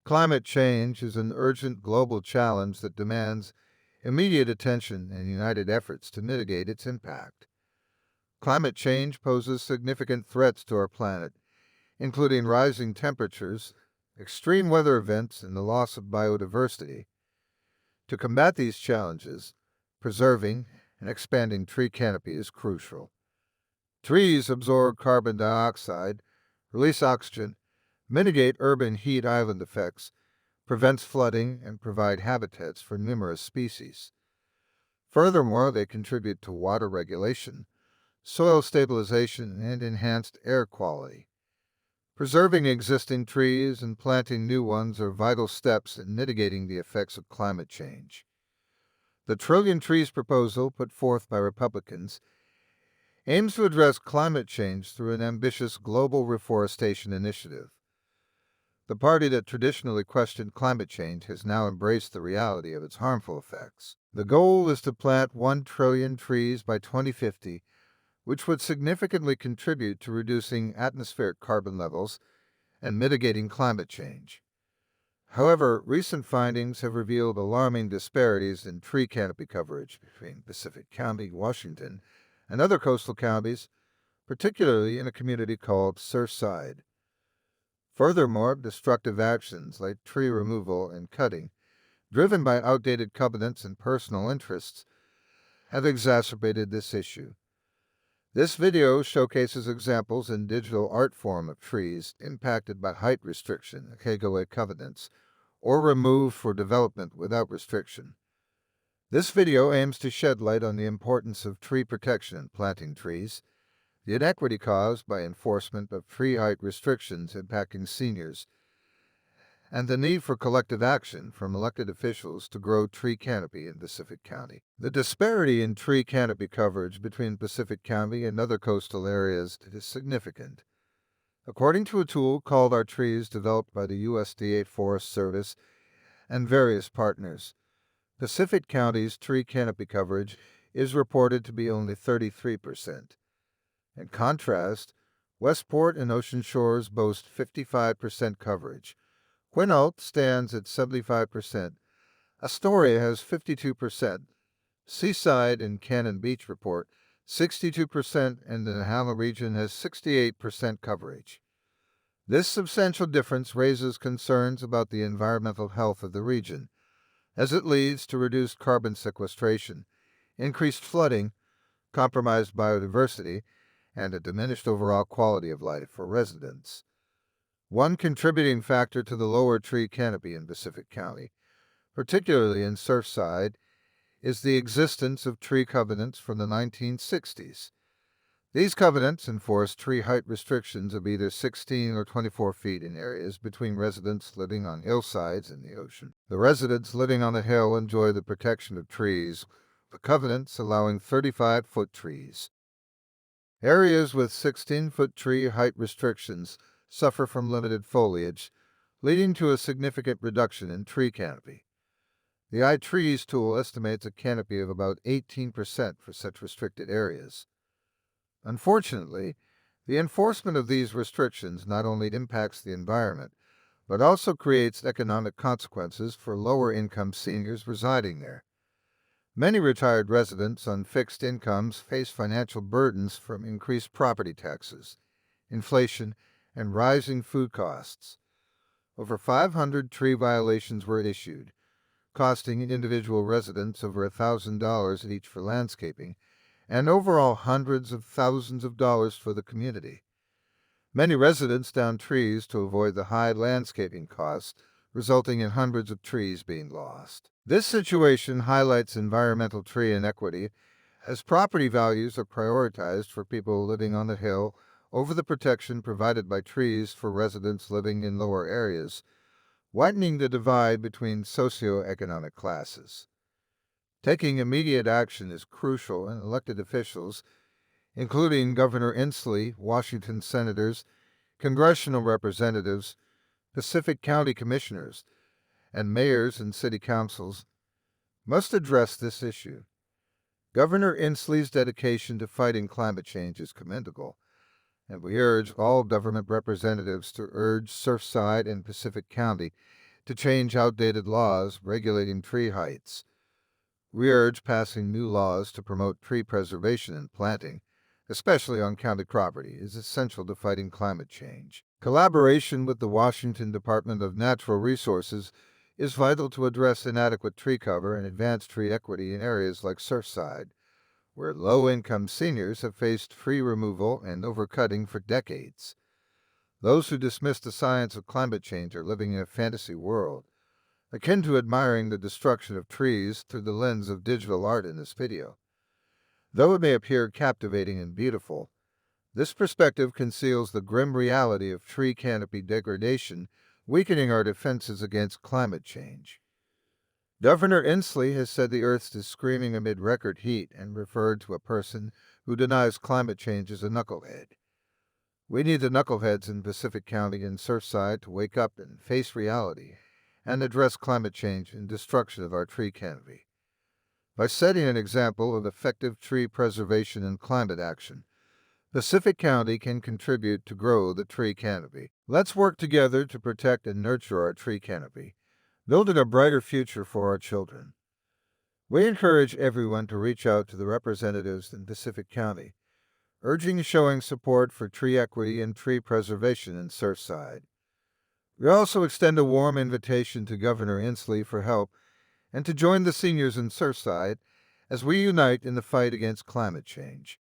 Climate change is an urgent global challenge that demands immediate attention and united efforts to mitigate its impact. Climate change poses significant threats to our planet, including rising temperatures, extreme weather events, and the loss of biodiversity. To combat these challenges, preserving and expanding tree canopy is crucial. Trees absorb carbon dioxide, release oxygen, mitigate urban heat island effects, prevents flooding, and provide habitats for numerous species. Furthermore, they contribute to water regulation, soil stabilization, and enhanced air quality. Preserving existing trees and planting new ones are vital steps in mitigating the effects of climate change. The Trillion Trees proposal, put forth by Republicans, aims to address climate change through an ambitious global reforestation initiative. The party that traditionally questioned climate change has now embraced the reality of its harmful effects. The goal is to plant 1 trillion trees by 2050, which would significantly contribute to reducing atmospheric carbon levels and mitigating climate change. However, recent findings have revealed alarming disparities in tree canopy coverage between Pacific County, Washington, and other coastal counties, particularly in a community called Surfside. Furthermore, destructive actions like tree removal and cutting, driven by outdated covenants and personal interests, have exacerbated this issue. This video showcases examples in digital art form of trees impacted by height restriction, HOA covenants, or removed for development without restriction. This video aims to shed light on the importance of tree protection and planting trees, the inequity caused by enforcement of tree height restrictions impacting seniors, and the need for collective action from elected officials to grow tree canopy in Pacific County. The disparity in tree canopy coverage between Pacific County and other coastal areas is significant. According to a tool called Our Trees developed by the USDA Forest Service and various partners, Pacific County's tree canopy coverage is reported to be only 33%. In contrast, Westport and Ocean Shores boast 55% coverage. Quinault stands at 75%. Astoria has 52%. Seaside and Cannon Beach report 62%, and the Nahama region has 68% coverage. This substantial difference raises concerns about the environmental health of the region, as it leads to reduced carbon sequestration, increased flooding, compromised biodiversity, and a diminished overall quality of life for residents. One contributing factor to the lower tree canopy in Pacific County, particularly in Surfside, is the existence of tree covenants from the 1960s. These covenants enforce tree height restrictions of either 16 or 24 feet in areas between residents living on hillsides and the ocean. The residents living on the hill enjoy the protection of trees, the covenants allowing 35-foot trees. Areas with 16-foot tree height restrictions suffer from limited foliage, leading to a significant reduction in tree canopy. The iTrees tool estimates a canopy of about 18% for such restricted areas. Unfortunately, the enforcement of these restrictions not only impacts the environment, but also creates economic consequences for lower-income seniors residing there. Many retired residents on fixed incomes face financial burdens from increased property taxes, inflation, and rising food costs. Over 500 tree violations were issued, costing individual residents over $1,000 each for landscaping, and overall hundreds of thousands of dollars for the community. Many residents downed trees to avoid the high landscaping costs, resulting in hundreds of trees being lost. This situation highlights environmental tree inequity, as property values are prioritized for people living on the hill over the protection provided by trees for residents living in lower areas, widening the divide between socioeconomic classes. Taking immediate action is crucial, and elected officials, including Governor Inslee, Washington senators, congressional representatives, Pacific County commissioners, and mayors and city councils, must address this issue. Governor Inslee's dedication to fighting climate change is commendable, and we urge all government representatives to urge Surfside and Pacific County to change outdated laws regulating tree heights. We urge passing new laws to promote tree preservation and planting, especially on county property, is essential to fighting climate change. Collaboration with the Washington Department of Natural Resources is vital to address inadequate tree cover and advance tree equity in areas like Surfside, where low-income seniors have faced tree removal and overcutting for decades. Those who dismiss the science of climate change are living in a fantasy world, akin to admiring the destruction of trees through the lens of digital art in this video. Though it may appear captivating and beautiful, this perspective conceals the grim reality of tree canopy degradation, weakening our defenses against climate change. Governor Inslee has said the Earth is screaming amid record heat and referred to a person who denies climate change as a knucklehead. We need the knuckleheads in Pacific County and Surfside to wake up and face reality and address climate change and destruction of our tree canopy. By setting an example of effective tree preservation and climate action, Pacific County can contribute to grow the tree canopy. Let's work together to protect and nurture our tree canopy, building a brighter future for our children. We encourage everyone to reach out to the representatives in Pacific County, urging showing support for tree equity and tree preservation in Surfside. We also extend a warm invitation to Governor Inslee for help and to join the seniors in Surfside as we unite in the fight against climate change.